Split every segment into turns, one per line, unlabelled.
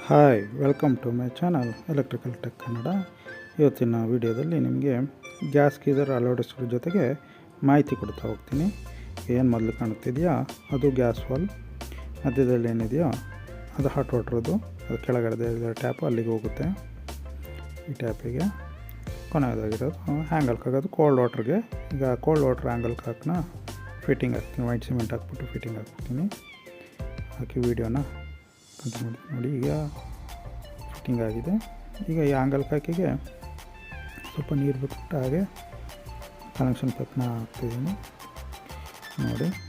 Hi, welcome to my channel electrical tech Kannada. ಇವತ್ತಿನ ವಿಡಿಯೋದಲ್ಲಿ ನಿಮಗೆ ಗ್ಯಾಸ್ ಗೀಸರ್ ಅಳವಡಿಸೋದ್ರ ಜೊತೆಗೆ ಮಾಹಿತಿ ಕೊಡ್ತಾ ಹೋಗ್ತೀನಿ. ಏನು ಮೊದಲು ಕಾಣುತ್ತಿದೆಯಾ ಅದು ಗ್ಯಾಸ್ ವಾಲ್, ಮಧ್ಯದಲ್ಲಿ ಏನಿದೆಯೋ ಅದು ಹಾಟ್ ವಾಟ್ರದ್ದು, ಅದು ಕೆಳಗಡೆ ಟ್ಯಾಪು ಅಲ್ಲಿಗೆ ಹೋಗುತ್ತೆ. ಈ ಟ್ಯಾಪಿಗೆ ಕೊನೆಯದಾಗಿರೋದು ಹ್ಯಾಂಗಲ್ಗೆ ಹಾಕೋದು ಕೋಲ್ಡ್ ವಾಟ್ರಿಗೆ. ಈಗ ಕೋಲ್ಡ್ ವಾಟ್ರ್ ಹ್ಯಾಂಗಲ್ಗೆ ಹಾಕೋಣ, ಫಿಟ್ಟಿಂಗ್ ಹಾಕ್ತೀನಿ. ವೈಟ್ ಸಿಮೆಂಟ್ ಹಾಕ್ಬಿಟ್ಟು ಫಿಟ್ಟಿಂಗ್ ಹಾಕ್ಬಿಡ್ತೀನಿ. ಹಾಕಿ ವೀಡಿಯೋನ ಕಂಟಿನ್ಯೂ ನೋಡಿ. ಈಗ ಫಿಟ್ಟಿಂಗ್ ಆಗಿದೆ. ಈಗ ಈ ಆಂಗಲ್ ಕಾಕಿಗೆ ಸ್ವಲ್ಪ ನೀರು ಬಿಟ್ಬಿಟ್ಟು ಹಾಗೆ ಕನೆಕ್ಷನ್ ಪೈಪ್ನ ಹಾಕ್ತಿದ್ದೀನಿ.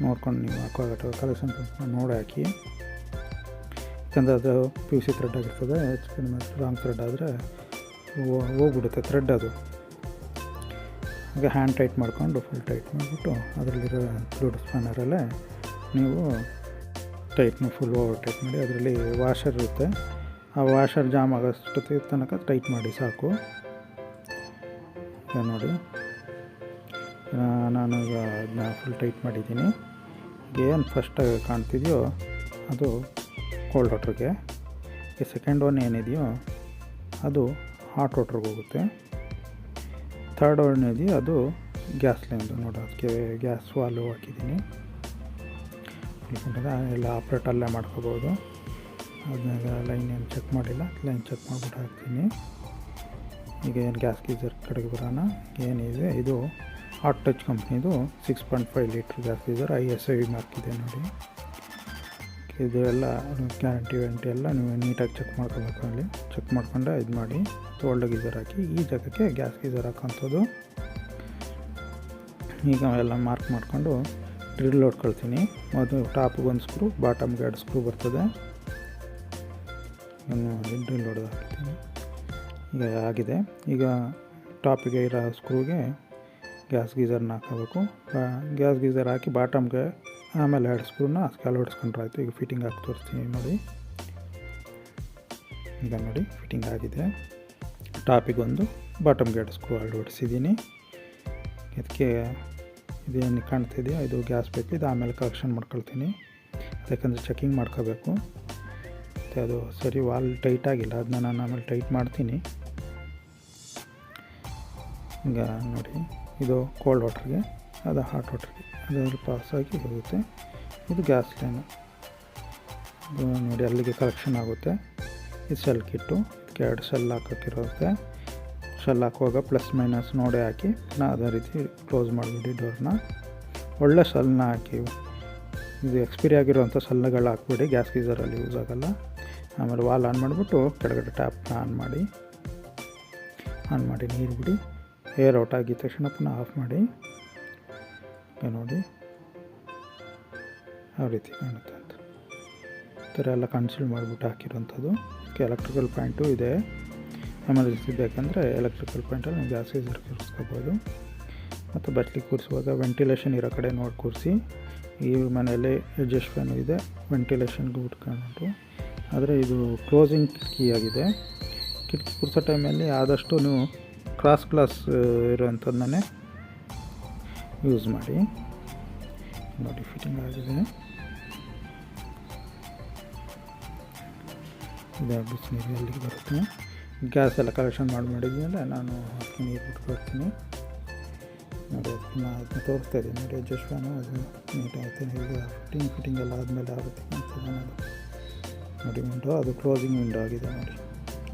ನೋಡ್ಕೊಂಡು ನೀವು ಹಾಕುವಾಗ ಕನೆಕ್ಷನ್ ಪೈಪ್ನ ನೋಡಿ ಹಾಕಿ. ಯಾಕಂದರೆ ಅದು PVC ಥ್ರೆಡ್ ಆಗಿರ್ತದೆ. ಹೆಚ್ಚು ಕಡಿಮೆ ರಾಂಗ್ ಥ್ರೆಡ್ ಆದರೆ ಹೋಗ್ಬಿಡುತ್ತೆ ಥ್ರೆಡ್. ಅದು ಹಾಗೆ ಹ್ಯಾಂಡ್ ಟೈಟ್ ಮಾಡಿಕೊಂಡು ಫುಲ್ ಟೈಟ್ ಮಾಡಿಬಿಟ್ಟು ಅದರಲ್ಲಿರೋ ಫ್ಲೂಡ್ ಸ್ಪ್ಯಾನರಲ್ಲೇ ನೀವು ಫುಲ್ ಓವರ್ ಟೈಟ್ ಮಾಡಿ. ಅದರಲ್ಲಿ ವಾಷರ್ ಇರುತ್ತೆ, ಆ ವಾಷರ್ ಜಾಮ್ ಆಗೋಷ್ಟು ತನಕ ಟೈಟ್ ಮಾಡಿ ಸಾಕು. ಈಗ ನೋಡಿ, ನಾನು ಈಗ ಅದನ್ನ ಫುಲ್ ಟೈಟ್ ಮಾಡಿದ್ದೀನಿ. ಏನು ಫಸ್ಟಾಗಿ ಕಾಣ್ತಿದೆಯೋ ಅದು ಕೋಲ್ಡ್ ವಾಟ್ರಿಗೆ. ಈ ಸೆಕೆಂಡ್ ಒನ್ ಏನಿದೆಯೋ ಅದು ಹಾಟ್ ವಾಟ್ರಿಗೆ ಹೋಗುತ್ತೆ. ಥರ್ಡ್ ಒನ್ ಇದೆಯೋ ಅದು ಗ್ಯಾಸ್ ಲೈನ್ದು. ನೋಡಿ, ಅದಕ್ಕೆ ಗ್ಯಾಸ್ ವಾಲು ಹಾಕಿದ್ದೀನಿ. ಎಲ್ಲ ಆಪ್ರೇಟ್ ಅಲ್ಲೇ ಮಾಡ್ಕೋಬೋದು. ಅದನ್ನಾಗ ಲೈನ್ ಏನು ಚೆಕ್ ಮಾಡಿಲ್ಲ, ಲೈನ್ ಚೆಕ್ ಮಾಡಿಬಿಟ್ಟು ಹಾಕ್ತೀನಿ. ಈಗ ಏನು ಗ್ಯಾಸ್ ಗೀಸರ್ ಕಡೆಗೆ ಬರೋಣ. ಏನಿದೆ ಇದು ಹಾಟ್ ಟಚ್ ಕಂಪ್ನಿದು 6.5 litre gas geyser, ISI mark ಇದೆ ನೋಡಿ. ಇದು ಎಲ್ಲ ಗ್ಯಾರಂಟಿ ಎಲ್ಲ ನೀವು ನೀಟಾಗಿ ಚೆಕ್ ಮಾಡ್ಕೋಬೇಕು. ಅಲ್ಲಿ ಚೆಕ್ ಮಾಡ್ಕೊಂಡೆ ಇದು ಮಾಡಿ ಓಲ್ಡ್ ಗೀಸರ್ ಹಾಕಿ ಈ ಜಾಗಕ್ಕೆ ಗ್ಯಾಸ್ ಗೀಸರ್ ಹಾಕೋಂಥದ್ದು. ಈಗ ಎಲ್ಲ ಮಾರ್ಕ್ ಮಾಡಿಕೊಂಡು ಡ್ರಿಲ್ ಹೊಡ್ಕೊಳ್ತೀನಿ. ಮೊದಲು ಟಾಪಿಗೆ ಒಂದು ಸ್ಕ್ರೂ, ಬಾಟಮ್ಗೆ 2 ಸ್ಕ್ರೂ ಬರ್ತದೆ. ಡ್ರಿಲ್ ಹೊಡೆದು ಹಾಕ್ತೀನಿ. ಈಗ ಆಗಿದೆ. ಈಗ ಟಾಪಿಗೆ ಇರೋ ಸ್ಕ್ರೂಗೆ ಗ್ಯಾಸ್ ಗೀಸರ್ನ ಹಾಕೋಬೇಕು. ಗ್ಯಾಸ್ ಗೀಸರ್ ಹಾಕಿ ಬಾಟಮ್ಗೆ ಆಮೇಲೆ 2 ಸ್ಕ್ರೂನ ಸ್ಕ್ಯಾಲ್ ಹೊಡಿಸ್ಕೊಂಡ್ರೆ ಆಯಿತು. ಈಗ ಫಿಟ್ಟಿಂಗ್ ಹಾಕಿ ತೋರಿಸ್ತೀನಿ ನೋಡಿ. ಈಗ ನೋಡಿ ಫಿಟ್ಟಿಂಗ್ ಆಗಿದೆ. ಟಾಪಿಗೆ ಒಂದು, ಬಾಟಮ್ಗೆ 2 ಸ್ಕ್ರೂ ಹೊಡಿಸಿದ್ದೀನಿ. ಇದಕ್ಕೆ ಇದೇನು ಕಾಣ್ತಿದೆಯಾ ಇದು ಗ್ಯಾಸ್ ಪೈಪ್. ಇದು ಆಮೇಲೆ ಕಲೆಕ್ಷನ್ ಮಾಡ್ಕೊಳ್ತೀನಿ, ಯಾಕಂದರೆ ಚೆಕಿಂಗ್ ಮಾಡ್ಕೋಬೇಕು. ಮತ್ತು ಅದು ಸರಿ ವಾಲ್ ಟೈಟ್ ಆಗಿಲ್ಲ, ಅದನ್ನ ನಾನು ಆಮೇಲೆ ಟೈಟ್ ಮಾಡ್ತೀನಿ. ಈಗ ನೋಡಿ, ಇದು ಕೋಲ್ಡ್ ವಾಟ್ರಿಗೆ, ಅದು ಹಾಟ್ ವಾಟ್ರಿಗೆ, ಅದರಲ್ಲಿ ಪಾಸಾಗಿ ಹೋಗುತ್ತೆ. ಇದು ಗ್ಯಾಸ್ ಲೈನು. ಇದು ನೋಡಿ ಅಲ್ಲಿಗೆ ಕಲೆಕ್ಷನ್ ಆಗುತ್ತೆ. ಇದು ಸೆಲ್ ಕಿಟ್ಟು, ಇದಕ್ಕೆ 2 ಸೆಲ್ ಹಾಕೋಕ್ಕಿರುತ್ತೆ. ಶೆಲ್ ಹಾಕುವಾಗ ಪ್ಲಸ್ ಮೈನಸ್ ನೋಡಿ ಹಾಕಿ ಅದೇ ರೀತಿ ಕ್ಲೋಸ್ ಮಾಡಿಬಿಡಿ ಡೋರ್ನ. ಒಳ್ಳೆ ಸೆಲ್ನ ಹಾಕಿ. ಇದು ಎಕ್ಸ್ಪೈರಿ ಆಗಿರೋವಂಥ ಸೆಲ್ಗಳು ಹಾಕ್ಬಿಡಿ, ಗ್ಯಾಸ್ ಗೀಸರಲ್ಲಿ ಯೂಸ್ ಆಗೋಲ್ಲ. ಆಮೇಲೆ ವಾಲ್ ಆನ್ ಮಾಡಿಬಿಟ್ಟು ಕೆಳಗಡೆ ಟ್ಯಾಪ್ನ ಆನ್ ಮಾಡಿ ನೀರು ಬಿಡಿ. ಏರ್ ಔಟ್ ಆಗಿದ ತಕ್ಷಣ ಪುನಃ ಆಫ್ ಮಾಡಿ. ನೋಡಿ ಯಾವ ರೀತಿ ಕಾಣುತ್ತೆ ಅಂತ. ಈ ಥರ ಎಲ್ಲ ಕನ್ಸಿಲ್ ಮಾಡಿಬಿಟ್ಟು ಹಾಕಿರೋಂಥದ್ದು. ಎಲೆಕ್ಟ್ರಿಕಲ್ ಪಾಯಿಂಟು ಇದೆ. ಎಮರ್ಜೆನ್ಸಿ ಬೇಕಂದರೆ ಎಲೆಕ್ಟ್ರಿಕಲ್ ಪಾಯಿಂಟಲ್ಲಿ ನೀವು ಗ್ಯಾಸ್ ಗೀಸರ್ ಕೂರಿಸ್ಕೋಬೋದು. ಮತ್ತು ಬಟ್ಲಿಗೆ ಕೂರಿಸುವಾಗ ವೆಂಟಿಲೇಷನ್ ಇರೋ ಕಡೆ ನೋಡಿ ಕೂರಿಸಿ. ಈ ಮನೆಯಲ್ಲಿ ಎಡ್ಜಸ್ಟ್ ಫ್ಯಾನು ಇದೆ, ವೆಂಟಿಲೇಷನ್ಗೆ ಉಟ್ಕೊಂಡು. ಆದರೆ ಇದು ಕ್ಲೋಸಿಂಗ್ ಕಿಟಕಿ ಆಗಿದೆ. ಕಿಟಕಿ ಕೂರಿಸೋ ಟೈಮಲ್ಲಿ ಆದಷ್ಟು ನೀವು ಕ್ರಾಸ್ ಗ್ಲಾಸ್ ಇರೋವಂಥದ್ದನ್ನೇ ಯೂಸ್ ಮಾಡಿ. ನೋಡಿ ಫಿಟ್ಟಿಂಗ್ ಆಗಿದೆ. ಇದು ಬಿಸಿನೀರು ಅಲ್ಲಿಗೆ ಬರುತ್ತೆ. ಗ್ಯಾಸ್ ಎಲ್ಲ ಕಲೆಕ್ಷನ್ ಮಾಡಿದ್ಮೇಲೆ ನಾನು ಅದಕ್ಕೆ ನೀರು ಬಿಟ್ಕೊಡ್ತೀನಿ ನೋಡಿ. ಅದನ್ನ ತೋರಿಸ್ತಾ ಇದ್ದೀನಿ ನೋಡಿ. ಅಡ್ಜಸ್ಟ್ ಫ್ಯಾನು ಅದು ನೀಟಾಗುತ್ತೆ. ಈಗ ಫಿಟ್ಟಿಂಗ್ ಎಲ್ಲ ಆದಮೇಲೆ ಯಾವ ರೀತಿ ಕಾಣ್ತದೆ ಅನ್ನೋದು ನೋಡಿ. ವಿಂಡೋ ಅದು ಕ್ಲೋಸಿಂಗ್ ವಿಂಡೋ ಆಗಿದೆ ನೋಡಿ.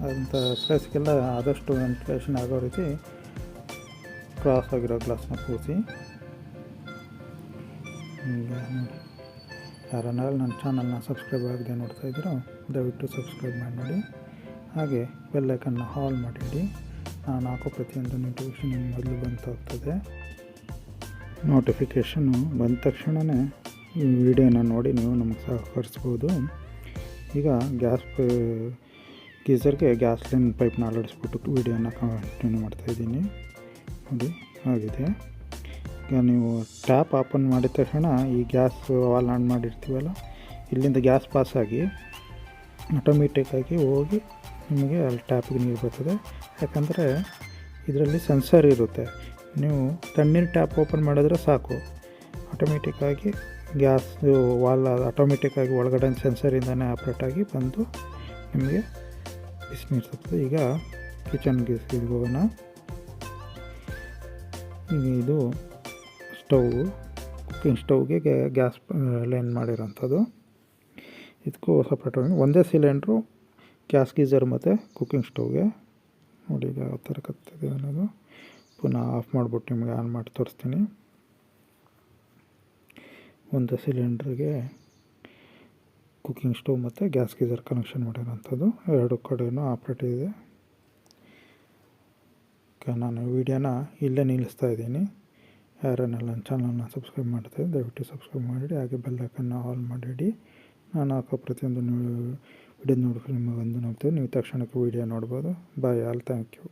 ಅದಂಥ ಸ್ಪೇಸ್ಗೆಲ್ಲ ಆದಷ್ಟು ವೆಂಟಿಲೇಷನ್ ಆಗೋ ರೀತಿ ಕ್ರಾಸ್ ಆಗಿರೋ ಗ್ಲಾಸ್ನ ಕೂರಿಸಿ. ಈಗ ನೋಡಿ, ಯಾರನ್ನಾರು ನನ್ನ ಚಾನಲ್ನ ಸಬ್ಸ್ಕ್ರೈಬ್ ಆಗದೆ ನೋಡ್ತಾಯಿದ್ರು ದಯವಿಟ್ಟು ಸಬ್ಸ್ಕ್ರೈಬ್ ಮಾಡಿ ನೋಡಿ. ಹಾಗೆ ಬೆಲ್ ಐಕನ್ನ ಆಲ್ ಮಾಡಿಡಿ. ನಾನು ಹಾಕೋ ಪ್ರತಿಯೊಂದು ನೋಟಿಫಿಕೇಷನ್ ನಿಮ್ಮ ಮೊದಲು ಬಂತು ಹೋಗ್ತದೆ. ನೋಟಿಫಿಕೇಷನ್ನು ಬಂದ ತಕ್ಷಣವೇ ಈ ವಿಡಿಯೋನ ನೋಡಿ ನೀವು ನಮಗೆ ಸಹಕರಿಸ್ಬೋದು. ಈಗ ಗ್ಯಾಸ್ ಗೀಸರ್ಗೆ ಗ್ಯಾಸ್ ಲೈನ್ ಪೈಪ್ನ ಅಳವಡಿಸ್ಬಿಟ್ಟು ವಿಡಿಯೋನ ಕಂಟಿನ್ಯೂ ಮಾಡ್ತಾಯಿದ್ದೀನಿ ನೋಡಿ. ಆಗಿದೆ. ಈಗ ನೀವು ಟ್ಯಾಪ್ ಓಪನ್ ಮಾಡಿದ ತಕ್ಷಣ ಈ ಗ್ಯಾಸ್ ವಾಲ್ ಆನ್ ಮಾಡಿರ್ತೀವಲ್ಲ, ಇಲ್ಲಿಂದ ಗ್ಯಾಸ್ ಪಾಸಾಗಿ ಆಟೋಮೆಟಿಕ್ಕಾಗಿ ಹೋಗಿ ನಿಮಗೆ ಅಲ್ಲಿ ಟ್ಯಾಪಿಗೆ ನೀರು ಬರ್ತದೆ. ಯಾಕಂದರೆ ಇದರಲ್ಲಿ ಸೆನ್ಸರ್ ಇರುತ್ತೆ. ನೀವು ತಣ್ಣೀರು ಟ್ಯಾಪ್ ಓಪನ್ ಮಾಡಿದ್ರೆ ಸಾಕು, ಆಟೋಮೆಟಿಕ್ಕಾಗಿ ಗ್ಯಾಸ್ ವಾಲ್ ಆಟೋಮೆಟಿಕ್ಕಾಗಿ ಒಳಗಡೆ ಸೆನ್ಸರಿಂದನೇ ಆಪ್ರೇಟಾಗಿ ಬಂದು ನಿಮಗೆ ಬಿಸಿನೀರು ಸಿಗ್ತದೆ. ಈಗ ಕಿಚನ್ಗೆ ಹೋಗೋಣ. ಈಗ ಇದು ಕುಕ್ಕಿಂಗ್ ಸ್ಟವ್ಗೆ ಗ್ಯಾಸ್ ಲೈನ್ ಮಾಡಿರೋಂಥದ್ದು. ಇದಕ್ಕೂ ಸಪ್ರೇಟಾಗಿ ಒಂದೇ ಸಿಲಿಂಡ್ರು ಗ್ಯಾಸ್ ಗೀಝರ್ ಮತ್ತು ಕುಕ್ಕಿಂಗ್ ಸ್ಟವ್ಗೆ. ನೋಡಿ ಈಗ ಯಾವ ಥರ ಕತ್ತಿದೆ ಅನ್ನೋದು. ಪುನಃ ಆಫ್ ಮಾಡಿಬಿಟ್ಟು ನಿಮಗೆ ಆನ್ ಮಾಡಿ ತೋರಿಸ್ತೀನಿ. ಒಂದೇ ಸಿಲಿಂಡ್ರಿಗೆ ಕುಕ್ಕಿಂಗ್ ಸ್ಟವ್ ಮತ್ತು ಗ್ಯಾಸ್ ಗೀಝರ್ ಕನೆಕ್ಷನ್ ಮಾಡಿರೋಂಥದ್ದು. ಎರಡು ಕಡೆಯೂ ಆಪ್ರೇಟ್ ಇದೆ. ನಾನು ವೀಡಿಯೋನ ಇಲ್ಲೇ ನಿಲ್ಲಿಸ್ತಾ ಇದ್ದೀನಿ. ಯಾರನ್ನೆಲ್ಲ ನನ್ನ ಚಾನಲ್ನ ಸಬ್ಸ್ಕ್ರೈಬ್ ಮಾಡ್ತಾಯಿದ್ದೆ ದಯವಿಟ್ಟು ಸಬ್ಸ್ಕ್ರೈಬ್ ಮಾಡಿ, ಹಾಗೆ ಬೆಲ್ ಐಕನ್ನ ಆಲ್ ಮಾಡಿಡಿ. ನಾನು ಹಾಕೋ ಪ್ರತಿಯೊಂದು ವಿಡಿಯೋ ನೋಡಿದ್ರೆ ನಿಮಗೆ ನೋಡ್ತೀವಿ, ನೀವು ತಕ್ಷಣಕ್ಕೆ ವೀಡಿಯೋ ನೋಡ್ಬೋದು. Bye all, thank you.